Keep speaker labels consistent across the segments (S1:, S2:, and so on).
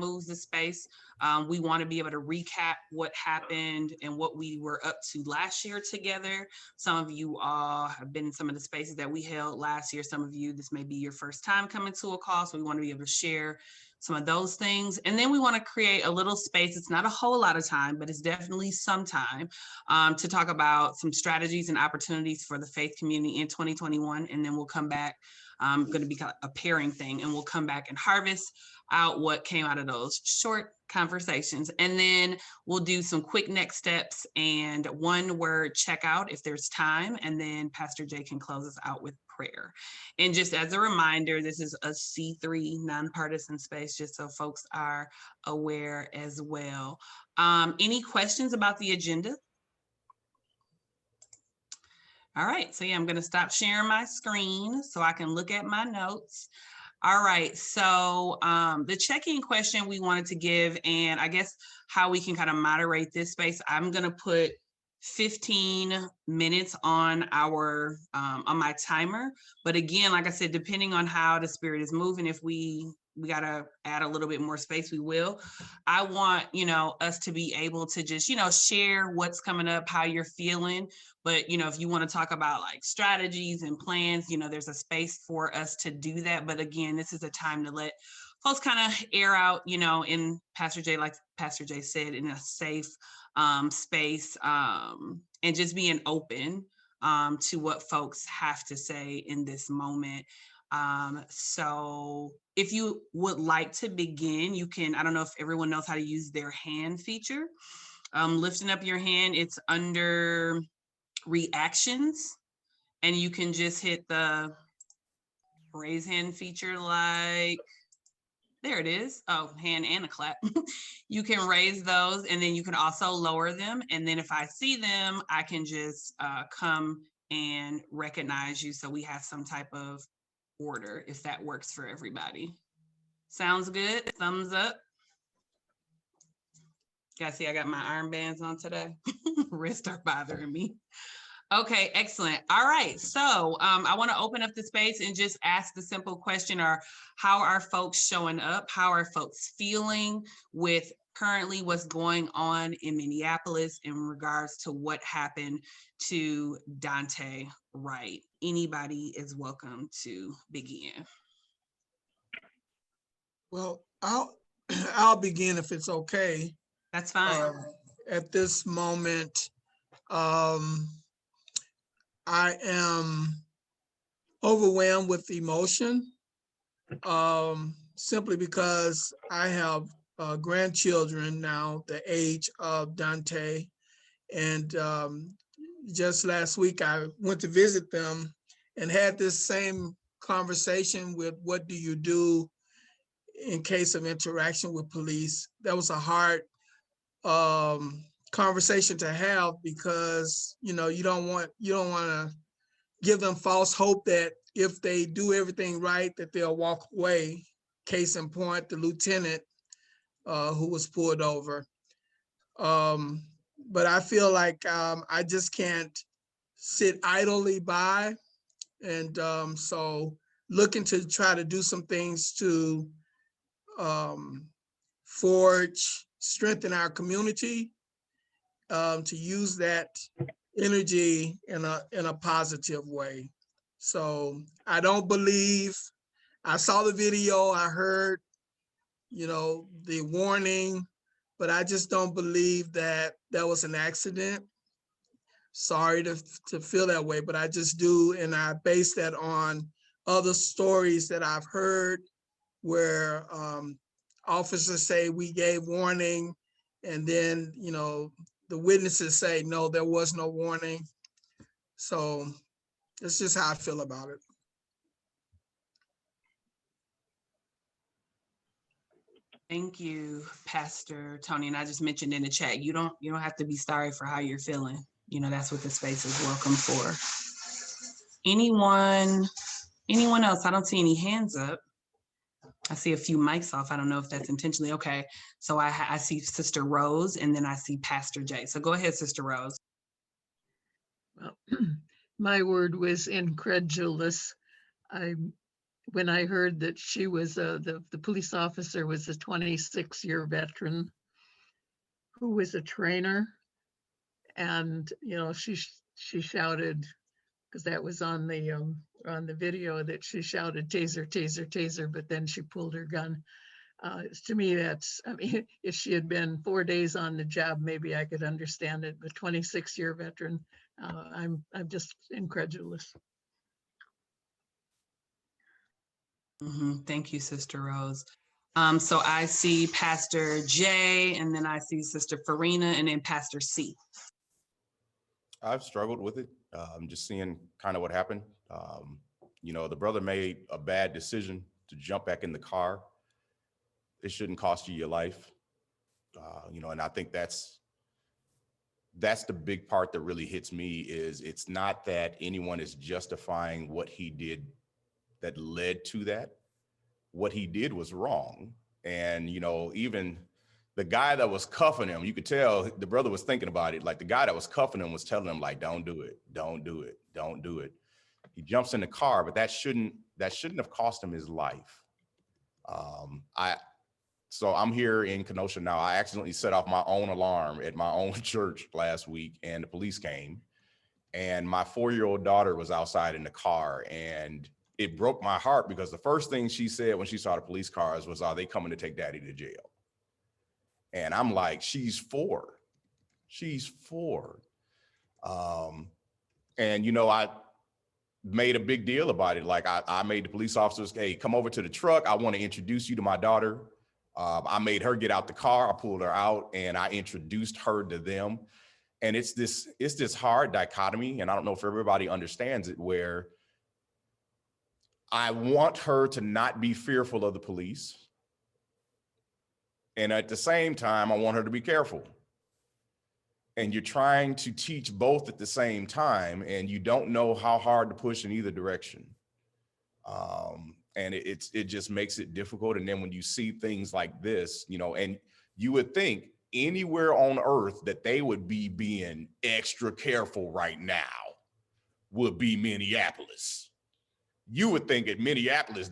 S1: moves the space. We want to be able to recap what happened and what we were up to last year together. Some of you all have been in some of the spaces that we held last year. Some of you, this may be your first time coming to a call, so we want to be able to share some of those things. And then we want to create a little space. It's not a whole lot of time, but it's definitely some time to talk about some strategies and opportunities for the faith community in 2021. And then we'll come back, going to be a pairing thing, and we'll come back and harvest out what came out of those short conversations. And then we'll do some quick next steps and one word checkout if there's time. And then Pastor Jay can close us out with prayer. And just as a reminder, this is a C3 nonpartisan space, just so folks are aware as well. Any questions about the agenda? All right, so yeah, I'm gonna stop sharing my screen so I can look at my notes. All right, so the check-in question we wanted to give, and I guess how we can kind of moderate this space, I'm gonna put 15 minutes on our on my timer. But again, like I said, depending on how the spirit is moving, if we gotta add a little bit more space, we will. I want, us to be able to just, share what's coming up, how you're feeling. But, if you want to talk about like strategies and plans, there's a space for us to do that. But again, this is a time to let folks kind of air out, in Pastor Jay, like Pastor Jay said, in a safe space, and just being open to what folks have to say in this moment. So if you would like to begin, you can, I don't know if everyone knows how to use their hand feature. Lifting up your hand, it's under reactions, and you can just hit the raise hand feature, like there it is. Oh, hand and a clap. You can raise those, and then you can also lower them. And then if I see them, I can just come and recognize you, so we have some type of order, if that works for everybody. Sounds good? Thumbs up. Guys, see, I got my armbands on today. Wrists are bothering me. Okay, excellent. All right, so I want to open up the space and just ask the simple question, or how are folks showing up? How are folks feeling with currently what's going on in Minneapolis in regards to what happened to Dante Wright? Anybody is welcome to begin.
S2: Well, I'll begin if it's okay.
S1: That's fine.
S2: At this moment, I am overwhelmed with emotion, simply because I have grandchildren now the age of Dante. And just last week, I went to visit them and had this same conversation with, what do you do in case of interaction with police? That was a hard conversation to have, because you don't want to give them false hope that if they do everything right, that they'll walk away. Case in point, the lieutenant who was pulled over. But I feel like I just can't sit idly by, and so looking to try to do some things to strengthen our community, to use that energy in a positive way. So I don't believe, I saw the video, I heard, the warning, but I just don't believe that that was an accident. Sorry to feel that way, but I just do. And I base that on other stories that I've heard where officers say we gave warning, and then, the witnesses say, no, there was no warning. So that's just how I feel about it.
S1: Thank you, Pastor Tony. And I just mentioned in the chat, you don't have to be sorry for how you're feeling. That's what the space is welcome for. Anyone else? I don't see any hands up. I see a few mics off. I don't know if that's intentionally. Okay, so I see Sister Rose, and then I see Pastor Jay. So go ahead, Sister Rose.
S3: Well, my word was incredulous. I when I heard that she was the police officer was a 26-year veteran who was a trainer, and she shouted, because that was on the video, that she shouted taser, taser, taser, but then she pulled her gun. To me, I mean, if she had been 4 days on the job, maybe I could understand it. But 26-year veteran, I'm just incredulous.
S1: Thank you, Sister Rose. So I see Pastor J, and then I see Sister Farina, and then Pastor C.
S4: I've struggled with it. Just seeing kind of what happened. The brother made a bad decision to jump back in the car. It shouldn't cost you your life. And I think that's the big part that really hits me is it's not that anyone is justifying what he did that led to that. What he did was wrong. And, even the guy that was cuffing him, you could tell the brother was thinking about it. Like the guy that was cuffing him was telling him, like, don't do it, don't do it, don't do it. He jumps in the car, but that shouldn't have cost him his life. So I'm here in Kenosha now. I accidentally set off my own alarm at my own church last week, and the police came, and my 4-year-old daughter was outside in the car, and it broke my heart because the first thing she said when she saw the police cars was, "Are they coming to take daddy to jail?" And I'm like, she's 4. She's 4. And, I made a big deal about it. Like I made the police officers, "Hey, come over to the truck. I want to introduce you to my daughter." I made her get out the car. I pulled her out and I introduced her to them. And it's this hard dichotomy. And I don't know if everybody understands it, where I want her to not be fearful of the police. And at the same time, I want her to be careful. And you're trying to teach both at the same time, and you don't know how hard to push in either direction. And it just makes it difficult. And then when you see things like this, and you would think anywhere on earth that they would be being extra careful right now would be Minneapolis. You would think at Minneapolis,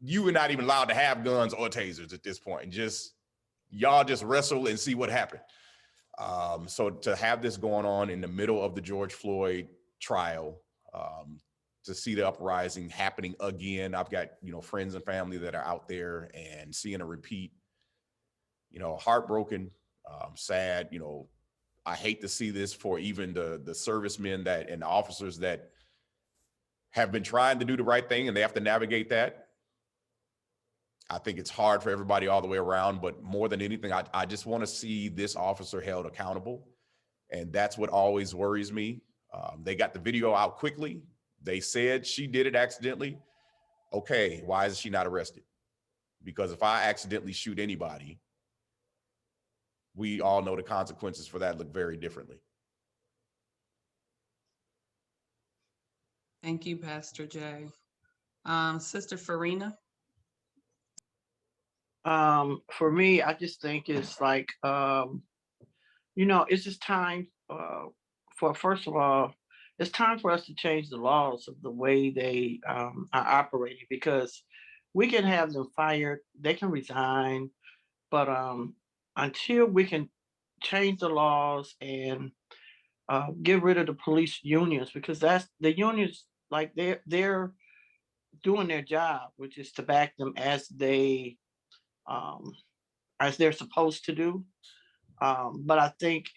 S4: you were not even allowed to have guns or tasers at this point. Y'all just wrestle and see what happened. So to have this going on in the middle of the George Floyd trial, to see the uprising happening again, I've got, friends and family that are out there, and seeing a repeat, heartbroken, sad, I hate to see this for even the servicemen and the officers that have been trying to do the right thing, and they have to navigate that. I think it's hard for everybody all the way around, but more than anything, I just want to see this officer held accountable. And that's what always worries me. They got the video out quickly. They said she did it accidentally. Okay, why is she not arrested? Because if I accidentally shoot anybody, we all know the consequences for that look very differently.
S1: Thank you, Pastor Jay. Sister Farina.
S5: For me, I just think it's like, it's just time first of all, it's time for us to change the laws of the way they are operating, because we can have them fired, they can resign, but until we can change the laws and get rid of the police unions, because that's the unions, like they're doing their job, which is to back them as they're supposed to do. But I think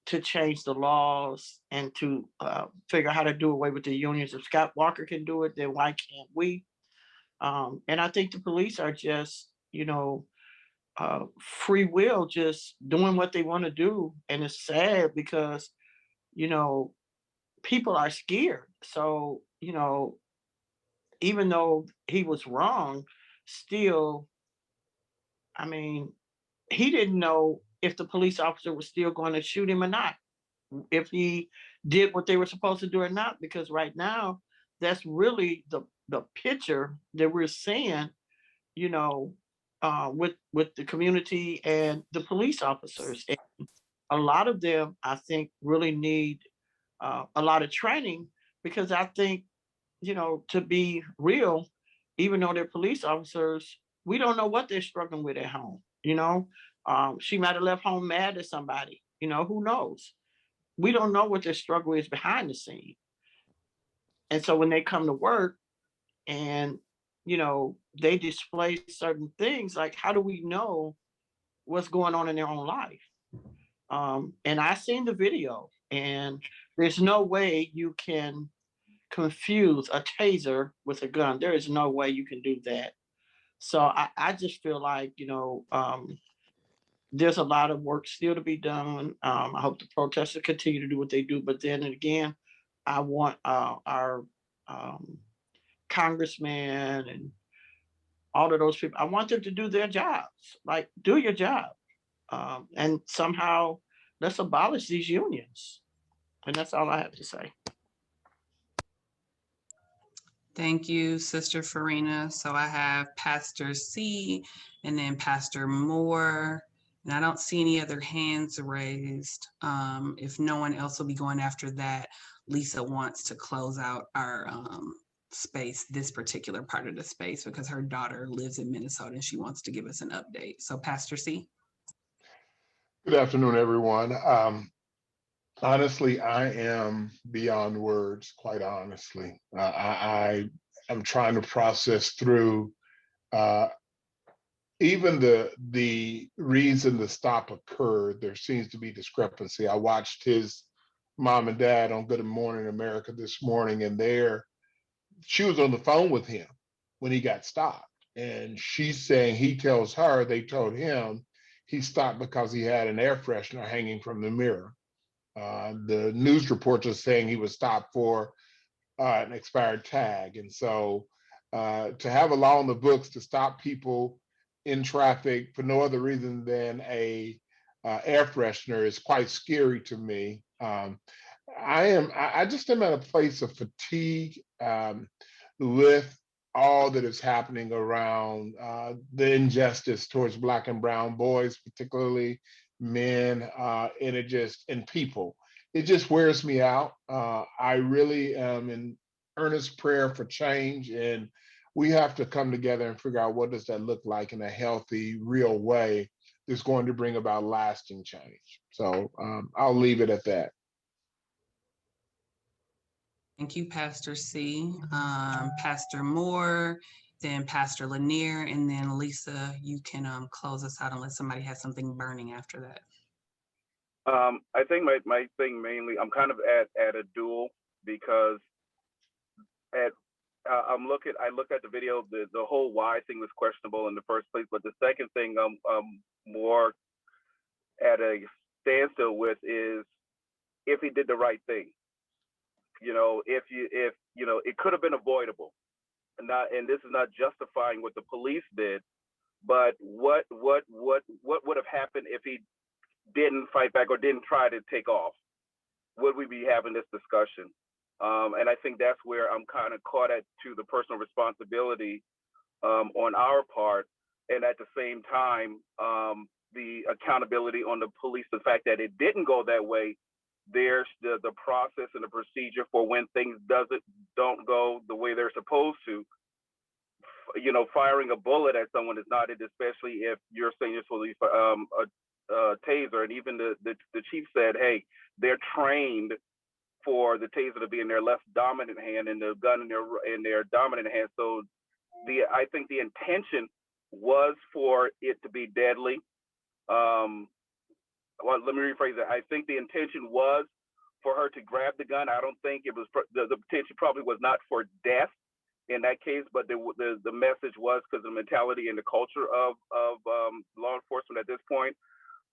S5: to change the laws and to figure out how to do away with the unions, if Scott Walker can do it, then why can't we? And I think the police are just, free will, just doing what they want to do. And it's sad because, people are scared. So, even though he was wrong, still, I mean, he didn't know if the police officer was still going to shoot him or not, if he did what they were supposed to do or not, because right now, that's really the picture that we're seeing, with the community and the police officers. And a lot of them, I think, really need a lot of training, because I think, to be real, even though they're police officers, we don't know what they're struggling with at home. She might have left home mad at somebody. Who knows? We don't know what their struggle is behind the scene. And so when they come to work and, they display certain things, like how do we know what's going on in their own life? And I seen the video, and there's no way you can confuse a taser with a gun. There is no way you can do that. So I just feel like, there's a lot of work still to be done. I hope the protesters continue to do what they do. But then again, I want our congressmen and all of those people, I want them to do their jobs. Like, do your job. And somehow let's abolish these unions. And that's all I have to say.
S1: Thank you, Sister Farina. So I have Pastor C and then Pastor Moore. And I don't see any other hands raised. If no one else will be going after that, Lisa wants to close out our space, this particular part of the space, because her daughter lives in Minnesota and she wants to give us an update. So Pastor C.
S6: Good afternoon, everyone. Honestly, I am beyond words, quite honestly. I am trying to process through even the reason the stop occurred. There seems to be discrepancy. I watched his mom and dad on Good Morning America this morning, and she was on the phone with him when he got stopped. And she's saying he tells her they told him he stopped because he had an air freshener hanging from the mirror. The news reports are saying he was stopped for an expired tag. And so to have a law on the books to stop people in traffic for no other reason than a air freshener is quite scary to me. I just am at a place of fatigue with all that is happening around the injustice towards Black and brown boys, particularly men, and people. It just wears me out. I really am in earnest prayer for change, and we have to come together and figure out what does that look like in a healthy, real way that's going to bring about lasting change. So I'll leave it at that.
S1: Thank you, Pastor C. Pastor Moore, then Pastor Lanier, and then Lisa, you can close us out unless somebody has something burning after that.
S7: I think my thing mainly, I'm kind of at a duel because I look at the video, the whole why thing was questionable in the first place, but the second thing I'm more at a standstill with is if he did the right thing. If it could have been avoidable, and this is not justifying what the police did, but what would have happened if he didn't fight back or didn't try to take off? Would we be having this discussion? And I think that's where I'm kind of caught to the personal responsibility on our part, and at the same time, the accountability on the police, the fact that it didn't go that way. There's the process and the procedure for when things don't go the way they're supposed to. Firing a bullet at someone is not it, especially if you're saying you're supposed to use a taser. And even the chief said, hey, they're trained for the taser to be in their left dominant hand and the gun in their dominant hand. So I think the intention was for it to be deadly. Well, let me rephrase that. I think the intention was for her to grab the gun. I don't think it was the intention probably was not for death in that case, but the message was because of the mentality and the culture of law enforcement at this point.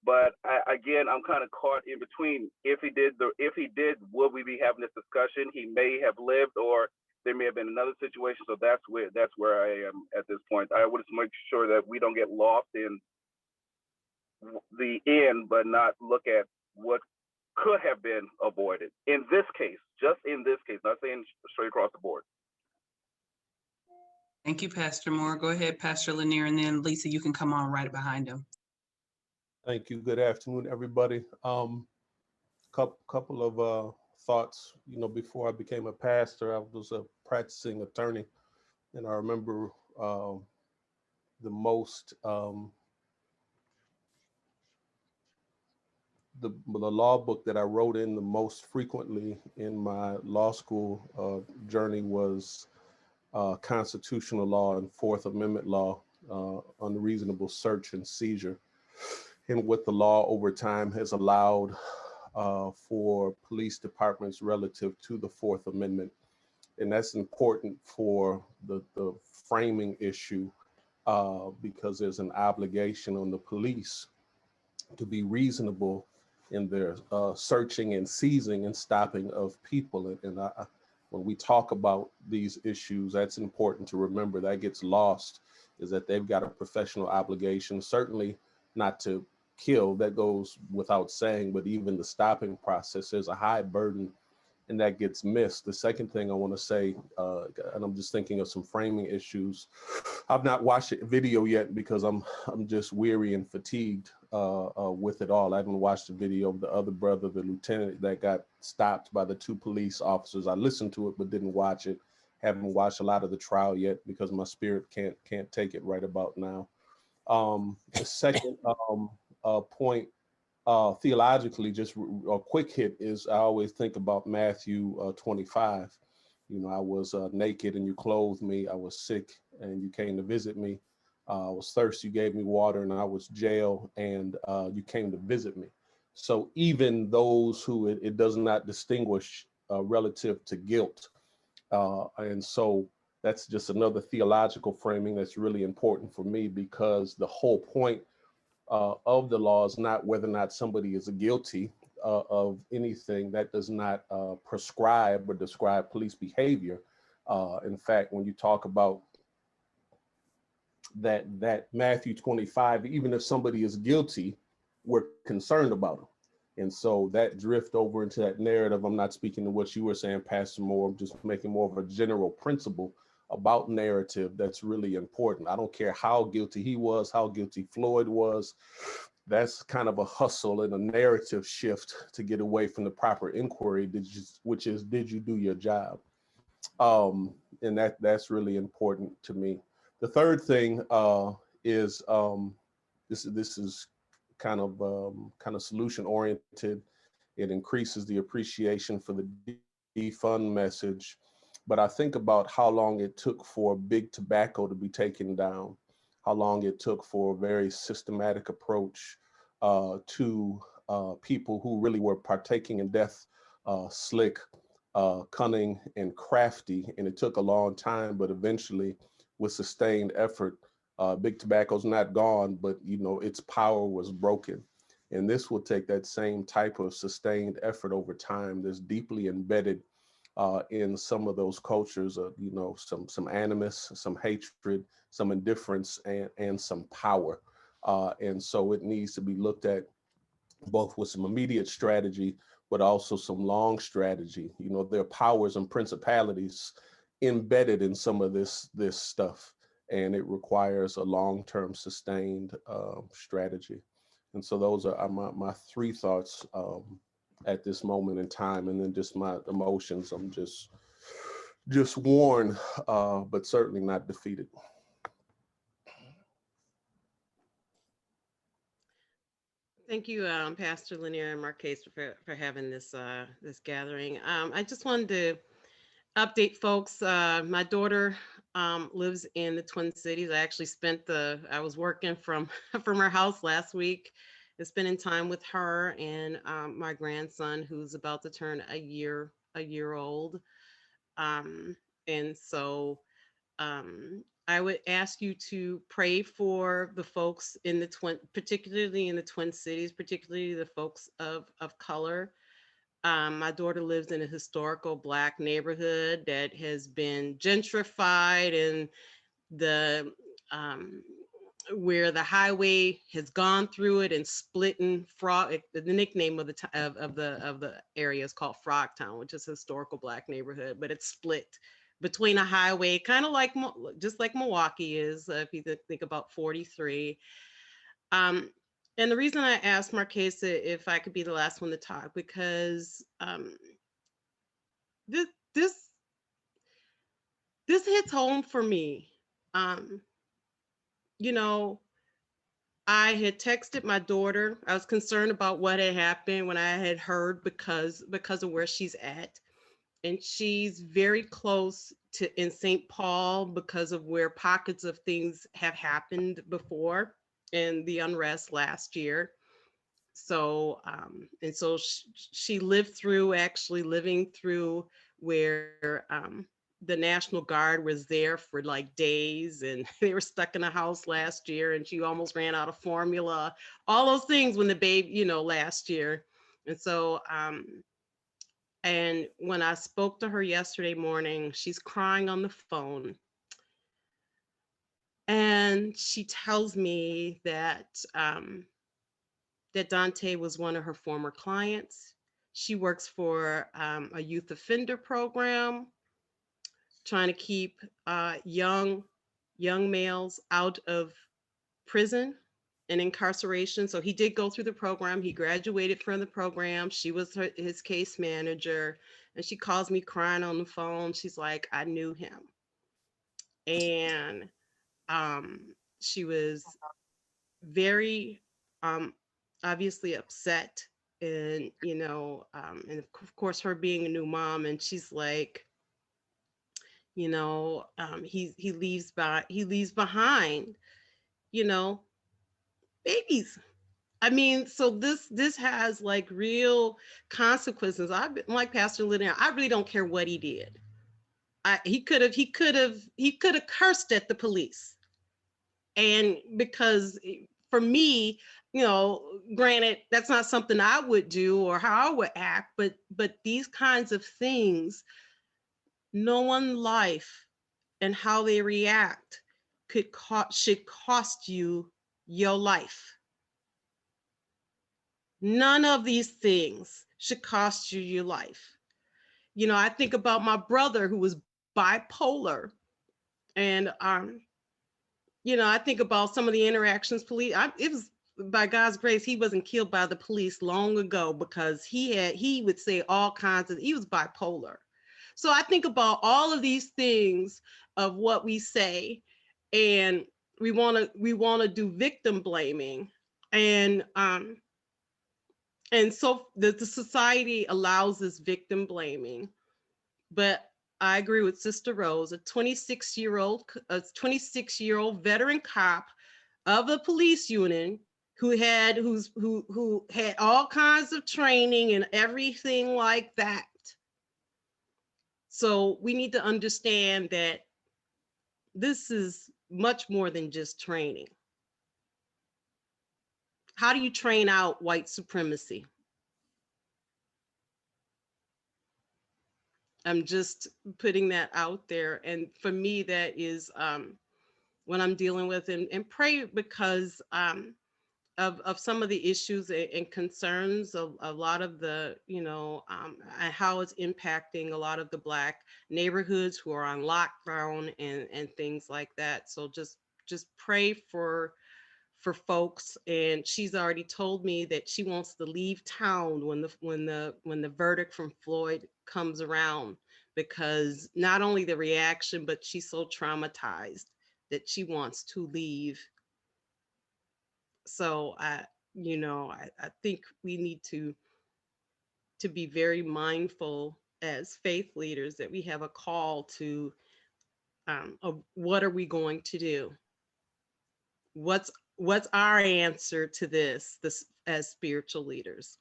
S7: But again, I'm kind of caught in between. If he did, would we be having this discussion? He may have lived, or there may have been another situation. So that's where I am at this point. I would just make sure that we don't get lost in the end, but not look at what could have been avoided in this case, just in this case, not saying straight across the board.
S1: Thank you, Pastor Moore. Go ahead, Pastor Lanier, and then Lisa, you can come on right behind him.
S8: Thank you. Good afternoon, everybody. Couple of thoughts. Before I became a pastor, I was a practicing attorney. And I remember the most, the law book that I wrote in the most frequently in my law school journey was constitutional law and Fourth Amendment law, unreasonable search and seizure, and what the law over time has allowed for police departments relative to the Fourth Amendment. And that's important for the framing issue because there's an obligation on the police to be reasonable in their searching and seizing and stopping of people. And when we talk about these issues, that's important to remember. That gets lost, is that they've got a professional obligation, certainly not to kill, that goes without saying, but even the stopping process, there's a high burden and that gets missed. The second thing I want to say, and I'm just thinking of some framing issues. I've not watched a video yet because I'm just weary and fatigued with it all. I haven't watched the video of the other brother, the lieutenant that got stopped by the two police officers. I listened to it but didn't watch it. Haven't watched a lot of the trial yet because my spirit can't take it right about now. The second point, theologically, just a quick hit, is I always think about Matthew 25. You know, I was naked and you clothed me. I was sick and you came to visit me. I was thirsty, you gave me water, and I was jailed and you came to visit me. So even those who it does not distinguish relative to guilt. And so that's just another theological framing that's really important for me, because the whole point of the law is not whether or not somebody is guilty of anything. That does not prescribe or describe police behavior. In fact, when you talk about that Matthew 25, even if somebody is guilty, we're concerned about them. And so that drift over into that narrative. I'm not speaking to what you were saying, Pastor Moore. I'm just making more of a general principle about narrative that's really important. I don't care how guilty he was, how guilty Floyd was. That's kind of a hustle and a narrative shift to get away from the proper inquiry, which is, did you do your job? And that's really important to me. The third thing is this is kind of solution oriented. It increases the appreciation for the defund message. But I think about how long it took for big tobacco to be taken down, how long it took for a very systematic approach to people who really were partaking in death, slick, cunning, and crafty. And it took a long time, but eventually with sustained effort, big tobacco's not gone, but you know, its power was broken. And this will take that same type of sustained effort over time that's deeply embedded in some of those cultures, you know, some animus, some hatred, some indifference, and some power. And so it needs to be looked at both with some immediate strategy, but also some long strategy. You know, there are powers and principalities embedded in some of this stuff, and it requires a long-term sustained strategy. And so those are my three thoughts at this moment in time, and then just my emotions. I'm just worn, but certainly not defeated.
S9: Thank you, Pastor Lanier and Markasa for having this this gathering. I just wanted to update folks. My daughter lives in the Twin Cities. I actually I was working from her house last week, and spending time with her and my grandson, who's about to turn a year old. And so I would ask you to pray for the folks in the particularly in the Twin Cities, particularly the folks of color. My daughter lives in a historical Black neighborhood that has been gentrified, and the where the highway has gone through it and split in Frog. The nickname of the area is called Frogtown, which is a historical Black neighborhood, but it's split between a highway, kind of like just like Milwaukee is, if you think about 43. And the reason I asked Markasa if I could be the last one to talk, because this this hits home for me. You know, I had texted my daughter. I was concerned about what had happened when I had heard because of where she's at. And she's very close to in St. Paul because of where pockets of things have happened before and the unrest last year. So and so she lived through actually living through where the National Guard was there for like days, and they were stuck in a house last year, and she almost ran out of formula, all those things when the baby, you know, last year. And so and when I spoke to her yesterday morning, she's crying on the phone. And she tells me that that Dante was one of her former clients. She works for a youth offender program, trying to keep young males out of prison and incarceration. So he did go through the program. He graduated from the program. She was his case manager. And she calls me crying on the phone. She's like, I knew him. And she was very obviously upset. And, you know, and of course, her being a new mom, and she's like, you know, he leaves behind, you know, babies. I mean, so this has like real consequences. I've been like Pastor Linnea, I really don't care what he did. He could have cursed at the police. And because for me, you know, granted, that's not something I would do or how I would act, but these kinds of things, no one's life and how they react should cost you your life. None of these things should cost you your life. You know, I think about my brother who was bipolar, and you know, I think about some of the interactions it was by God's grace he wasn't killed by the police long ago, because he would say all kinds of, he was bipolar. So I think about all of these things of what we say, and we want to do victim blaming, and so the society allows this victim blaming. But I agree with Sister Rose, a 26-year-old veteran cop of the police unit who had all kinds of training and everything like that. So we need to understand that this is much more than just training. How do you train out white supremacy? I'm just putting that out there. And for me, that is what I'm dealing with, and pray because of some of the issues and concerns of a lot of the, you know, and how it's impacting a lot of the Black neighborhoods who are on lockdown and things like that. So just pray for folks. And she's already told me that she wants to leave town when the verdict from Floyd comes around, because not only the reaction, but she's so traumatized that she wants to leave. So I think we need to be very mindful as faith leaders that we have a call to of what are we going to do? What's our answer to this as spiritual leaders?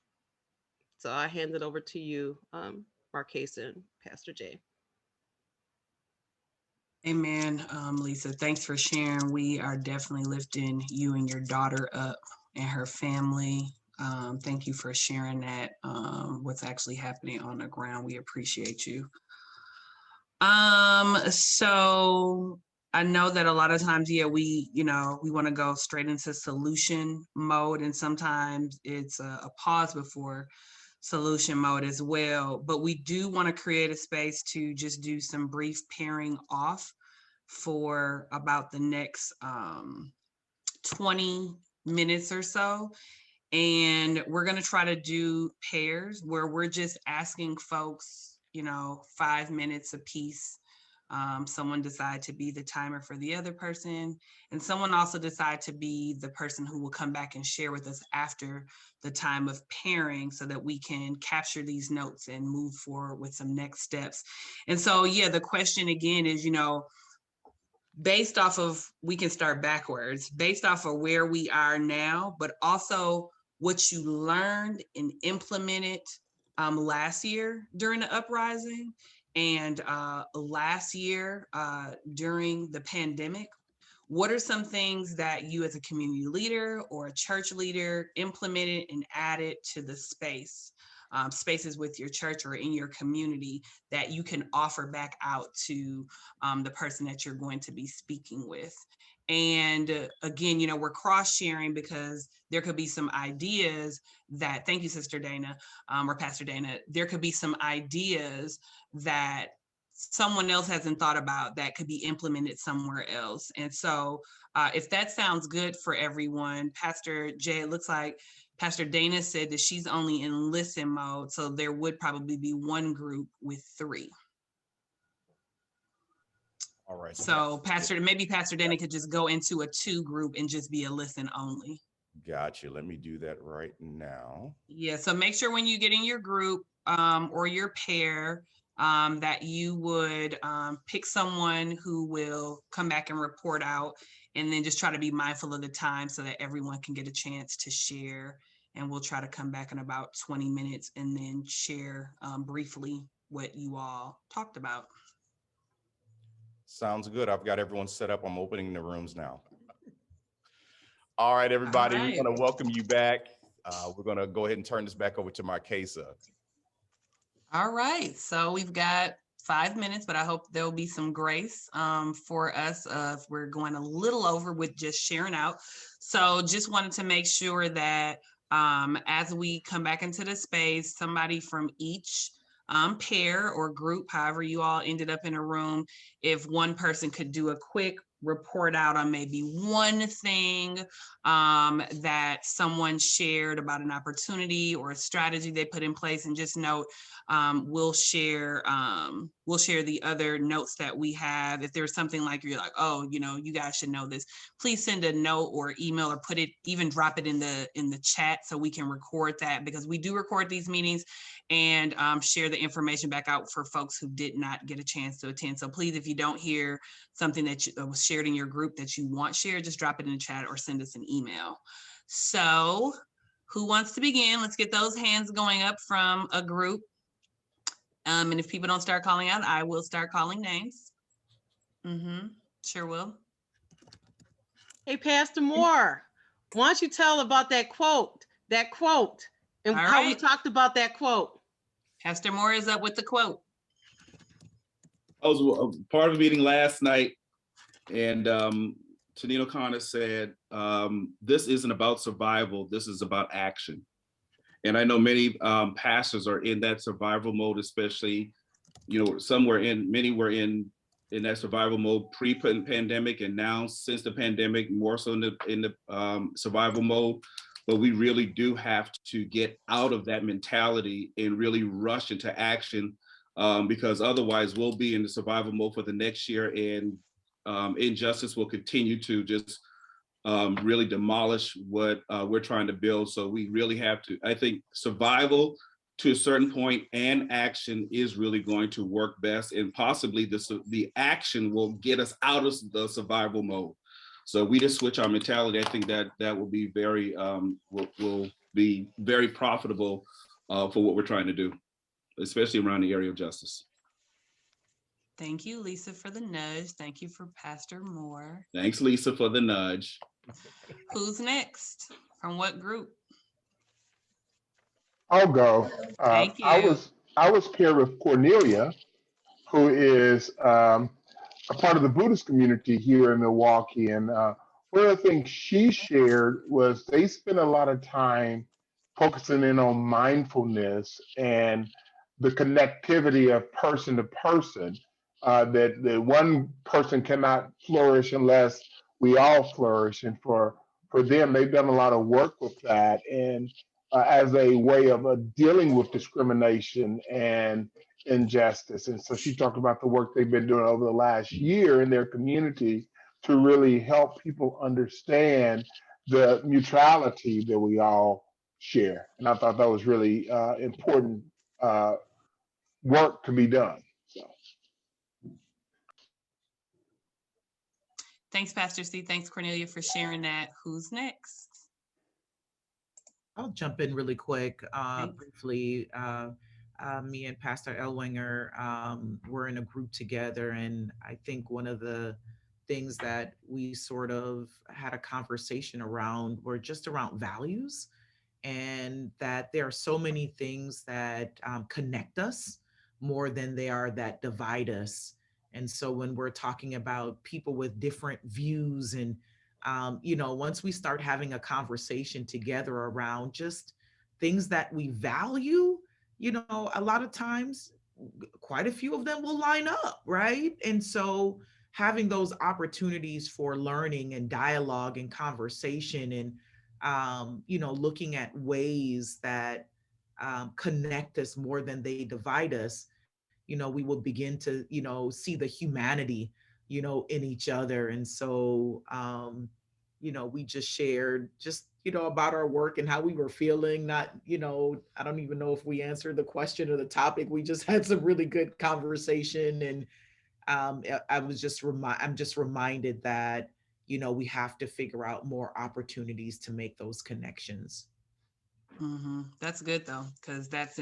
S9: So I hand it over to you, Markasa and Pastor Jay.
S1: Amen, Lisa. Thanks for sharing. We are definitely lifting you and your daughter up and her family. Thank you for sharing that, what's actually happening on the ground. We appreciate you. So I know that a lot of times, we want to go straight into solution mode, and sometimes it's a pause before solution mode as well. But we do want to create a space to just do some brief pairing off for about the next 20 minutes or so. And we're going to try to do pairs where we're just asking folks, 5 minutes a piece Someone decide to be the timer for the other person, and someone also decide to be the person who will come back and share with us after the time of pairing so that we can capture these notes and move forward with some next steps. And so, yeah, the question again is, based off of, we can start backwards, based off of where we are now, but also what you learned and implemented last year during the uprising and last year during the pandemic. What are some things that you as a community leader or a church leader implemented and added to the spaces with your church or in your community that you can offer back out to the person that you're going to be speaking with? And again, we're cross sharing because there could be some ideas that, thank you, Sister Dana, or Pastor Dana, there could be some ideas that someone else hasn't thought about that could be implemented somewhere else. And so if that sounds good for everyone, Pastor Jay, it looks like Pastor Dana said that she's only in listen mode, so there would probably be one group with 3.
S4: All right.
S1: So maybe Pastor Dana could just go into a 2 group and just be a listen only.
S4: Gotcha. Let me do that right now.
S1: Yeah, so make sure when you get in your group or your pair that you would pick someone who will come back and report out, and then just try to be mindful of the time so that everyone can get a chance to share. And we'll try to come back in about 20 minutes and then share briefly what you all talked about.
S4: Sounds good. I've got everyone set up. I'm opening the rooms now. All right, everybody,
S1: All right.
S4: We want to welcome you back. We're going to go ahead and turn this back over to Markasa.
S1: All right, so we've got 5 minutes, but I hope there'll be some grace for us if we're going a little over with just sharing out. So just wanted to make sure that as we come back into the space, somebody from each pair or group, however you all ended up in a room, if one person could do a quick report out on maybe one thing that someone shared about an opportunity or a strategy they put in place, and just note, we'll share the other notes that we have. If there's something like you're like, oh, you guys should know this, please send a note or email or even drop it in the chat so we can record that, because we do record these meetings and share the information back out for folks who did not get a chance to attend. So please, if you don't hear something that was shared in your group that you want shared, just drop it in the chat or send us an email. So who wants to begin? Let's get those hands going up from a group. And if people don't start calling out, I will start calling names. Sure will.
S9: Hey, Pastor Moore, why don't you tell about that quote, and
S1: All
S9: how we
S1: right.
S9: talked about that quote.
S1: Pastor Moore is up with the quote.
S10: I was part of a meeting last night, and Tanino O'Connor said, this isn't about survival, this is about action. And I know many pastors are in that survival mode, especially, many were in that survival mode pre-pandemic, and now since the pandemic, more so in the survival mode. But we really do have to get out of that mentality and really rush into action, because otherwise we'll be in the survival mode for the next year, and injustice will continue to just really demolish what we're trying to build. So we really have to, I think survival to a certain point and action is really going to work best, and possibly the action will get us out of the survival mode. So we just switch our mentality. I think that will be very will be very profitable for what we're trying to do, especially around the area of justice.
S1: Thank you, Lisa, for the nudge. Thank you for Pastor Moore.
S10: Thanks, Lisa, for the nudge.
S1: Who's next? From what group?
S6: I'll go.
S1: Thank you.
S6: I was paired with Cornelia, who is a part of the Buddhist community here in Milwaukee. And one of the things she shared was they spend a lot of time focusing in on mindfulness and the connectivity of person to person, that one person cannot flourish unless we all flourish. And for them, they've done a lot of work with that. And as a way of dealing with discrimination and injustice. And so she talked about the work they've been doing over the last year in their community to really help people understand the neutrality that we all share. And I thought that was really important work to be done. So.
S1: Thanks, Pastor C. Thanks, Cornelia, for sharing that. Who's next?
S11: I'll jump in really quick, briefly. Me and Pastor Elwinger were in a group together, and I think one of the things that we sort of had a conversation around were just around values, and that there are so many things that connect us more than they are that divide us. And so when we're talking about people with different views and once we start having a conversation together around just things that we value, a lot of times, quite a few of them will line up, right? And so having those opportunities for learning and dialogue and conversation and, looking at ways that connect us more than they divide us, we will begin to, see the humanity, in each other. And so, we just shared about our work and how we were feeling. Not, I don't even know if we answered the question or the topic. We just had some really good conversation. And I'm just reminded that, we have to figure out more opportunities to make those connections.
S1: Mm-hmm. That's good though, because that's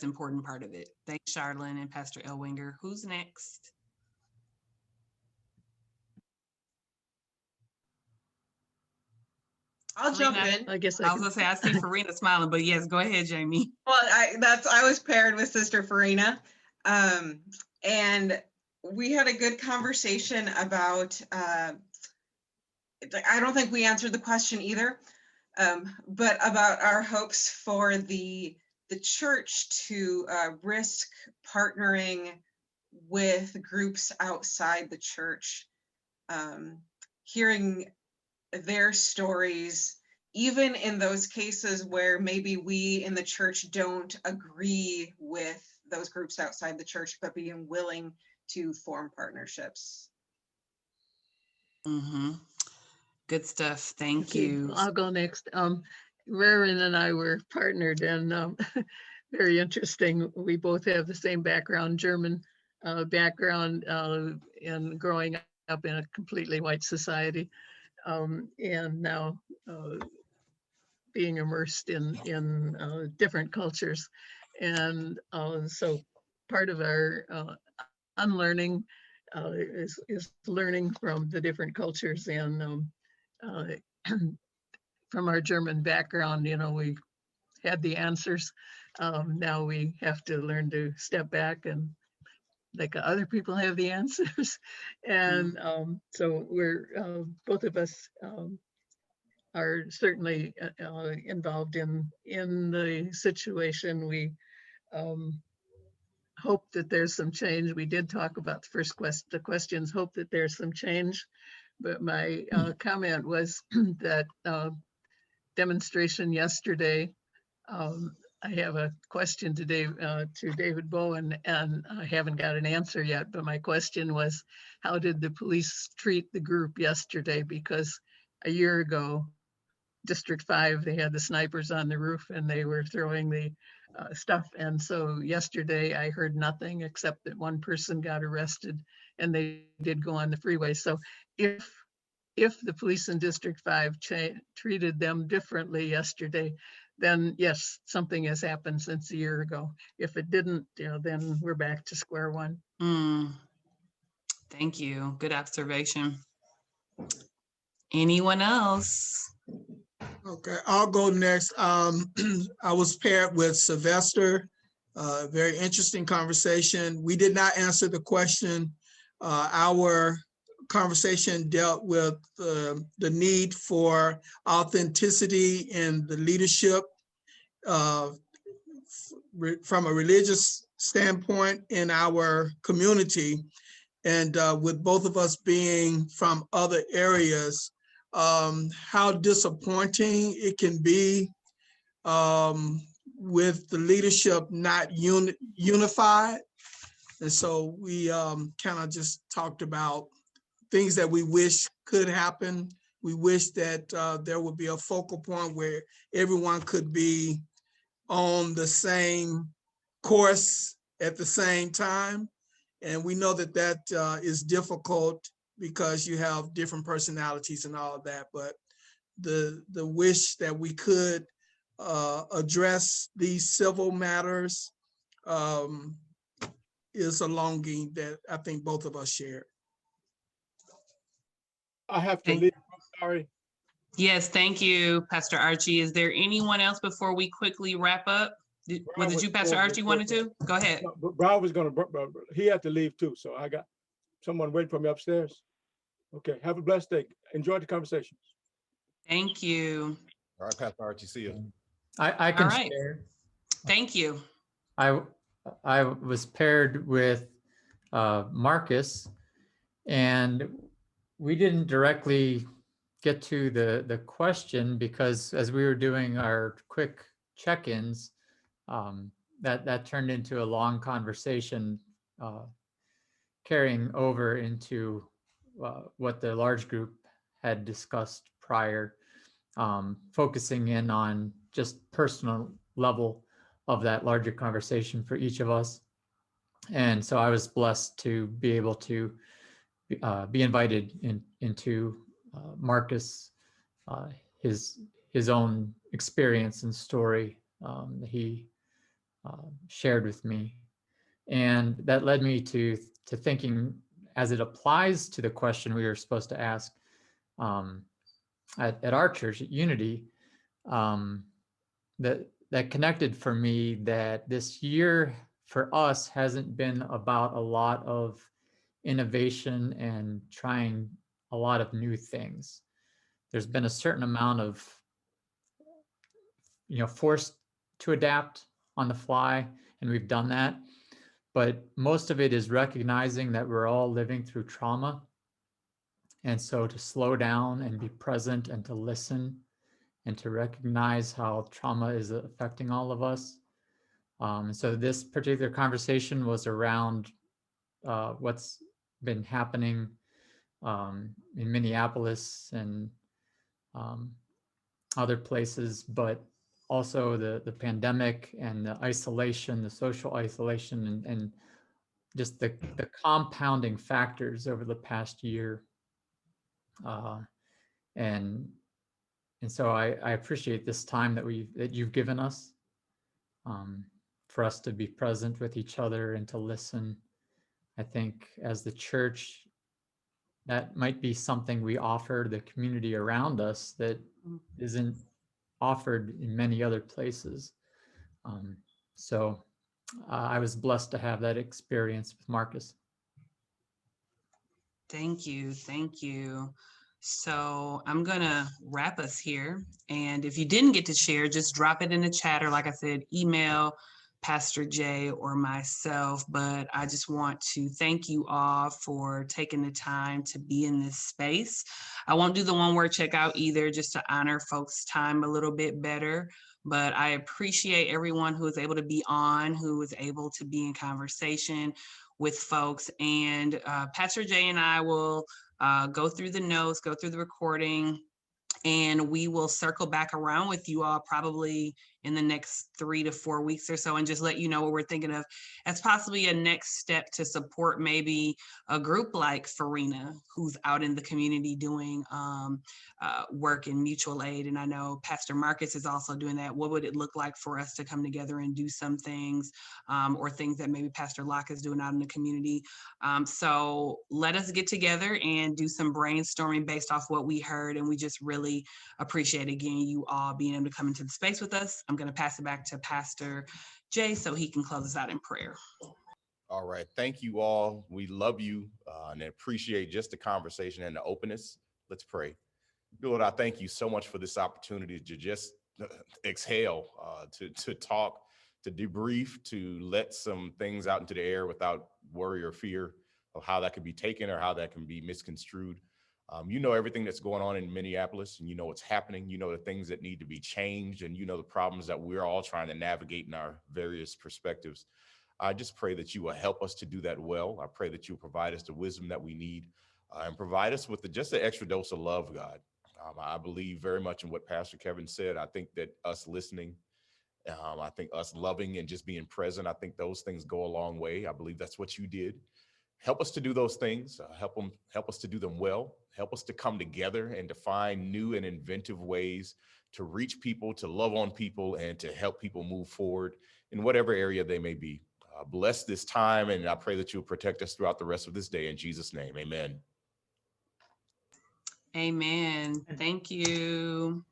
S1: important part of it. Thanks, Charlene and Pastor Elwinger. Who's next?
S12: I'll jump in.
S3: I guess
S1: I was gonna say I see Farina smiling, but yes, go ahead, Jamie.
S12: Well, I was paired with Sister Farina, and we had a good conversation about. I don't think we answered the question either, but about our hopes for the church to risk partnering with groups outside the church, hearing their stories, even in those cases where maybe we in the church don't agree with those groups outside the church, but being willing to form partnerships.
S1: Mm-hmm. Good stuff. Thank you.
S3: I'll go next. Reverend and I were partnered, and very interesting. We both have the same background, German background, and growing up in a completely white society. And now being immersed in different cultures. And so part of our unlearning is learning from the different cultures. And from our German background, we had the answers. Now we have to learn to step back and like other people have the answers. And so we're both of us are certainly involved in the situation. We hope that there's some change. We did talk about the questions, hope that there's some change. But my comment was that demonstration yesterday, I have a question today to David Bowen, and I haven't got an answer yet, but my question was, how did the police treat the group yesterday? Because a year ago, District 5, they had the snipers on the roof and they were throwing the stuff. And so yesterday I heard nothing except that one person got arrested and they did go on the freeway. So if the police in District 5 treated them differently yesterday, then yes, something has happened since a year ago. If it didn't, then we're back to square one.
S1: Thank you. Good observation. Anyone else?
S2: Okay, I'll go next. I was paired with Sylvester. Very interesting conversation. We did not answer the question. Our conversation dealt with the need for authenticity in the leadership from a religious standpoint in our community. And with both of us being from other areas, how disappointing it can be with the leadership not unified. And so we kind of just talked about things that we wish could happen. We wish that there would be a focal point where everyone could be on the same course at the same time. And we know that that is difficult because you have different personalities and all of that. But the wish that we could address these civil matters is a longing that I think both of us share.
S13: I have to leave. I'm sorry.
S1: Yes, thank you, Pastor Archie. Is there anyone else before we quickly wrap up? Was it you, Pastor Archie, wanted to? Go ahead.
S13: Brown was going to, he had to leave too. So I got someone waiting for me upstairs. Okay, have a blessed day. Enjoy the conversations.
S1: Thank you.
S4: All right, Pastor Archie, see you.
S14: I can
S1: All right.
S14: share.
S1: Thank you.
S14: I was paired with Marcus, and we didn't directly get to the question because as we were doing our quick check-ins, that turned into a long conversation, carrying over into what the large group had discussed prior, focusing in on just personal level of that larger conversation for each of us. And so I was blessed to be able to be invited into Marcus, his own experience and story that he shared with me. And that led me to thinking, as it applies to the question we were supposed to ask at our church at Unity, that connected for me that this year for us hasn't been about a lot of innovation and trying a lot of new things. There's been a certain amount of, forced to adapt on the fly, and we've done that. But most of it is recognizing that we're all living through trauma. And so to slow down and be present and to listen and to recognize how trauma is affecting all of us. So this particular conversation was around what's been happening in Minneapolis and other places, but also the pandemic and the isolation, the social isolation, and just the compounding factors over the past year. And so I appreciate this time that you've given us for us to be present with each other and to listen. I think as the church, that might be something we offer the community around us that isn't offered in many other places. So I was blessed to have that experience with Marcus.
S1: Thank you. Thank you. So I'm going to wrap us here. And if you didn't get to share, just drop it in the chat, or like I said, email Pastor Jay or myself. But I just want to thank you all for taking the time to be in this space. I won't do the one word checkout either, just to honor folks' time a little bit better. But I appreciate everyone who was able to be on, who was able to be in conversation with folks. And Pastor Jay and I will go through the notes, go through the recording, and we will circle back around with you all probably in the next 3 to 4 weeks or so, and just let you know what we're thinking of as possibly a next step to support maybe a group like Farina, who's out in the community doing work in mutual aid. And I know Pastor Marcus is also doing that. What would it look like for us to come together and do some things, or things that maybe Pastor Locke is doing out in the community? So let us get together and do some brainstorming based off what we heard. And we just really appreciate, again, you all being able to come into the space with us. I'm going to pass it back to Pastor Jay so he can close us out in prayer.
S4: All right. Thank you all. We love you and appreciate just the conversation and the openness. Let's pray. Lord, I thank you so much for this opportunity to just exhale, to talk, to debrief, to let some things out into the air without worry or fear of how that could be taken or how that can be misconstrued. You know everything that's going on in Minneapolis, and you know what's happening. You know the things that need to be changed, and you know the problems that we're all trying to navigate in our various perspectives. I just pray that you will help us to do that well. I pray that you will provide us the wisdom that we need and provide us with just an extra dose of love, God. I believe very much in what Pastor Kevin said. I think that us listening, I think us loving and just being present, I think those things go a long way. I believe that's what you did. Help us to do those things. Help us to do them well. Help us to come together and to find new and inventive ways to reach people, to love on people, and to help people move forward in whatever area they may be. Bless this time, and I pray that you'll protect us throughout the rest of this day. In Jesus' name, amen.
S1: Amen. Thank you.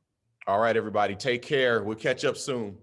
S4: All right, everybody, take care. We'll catch up soon.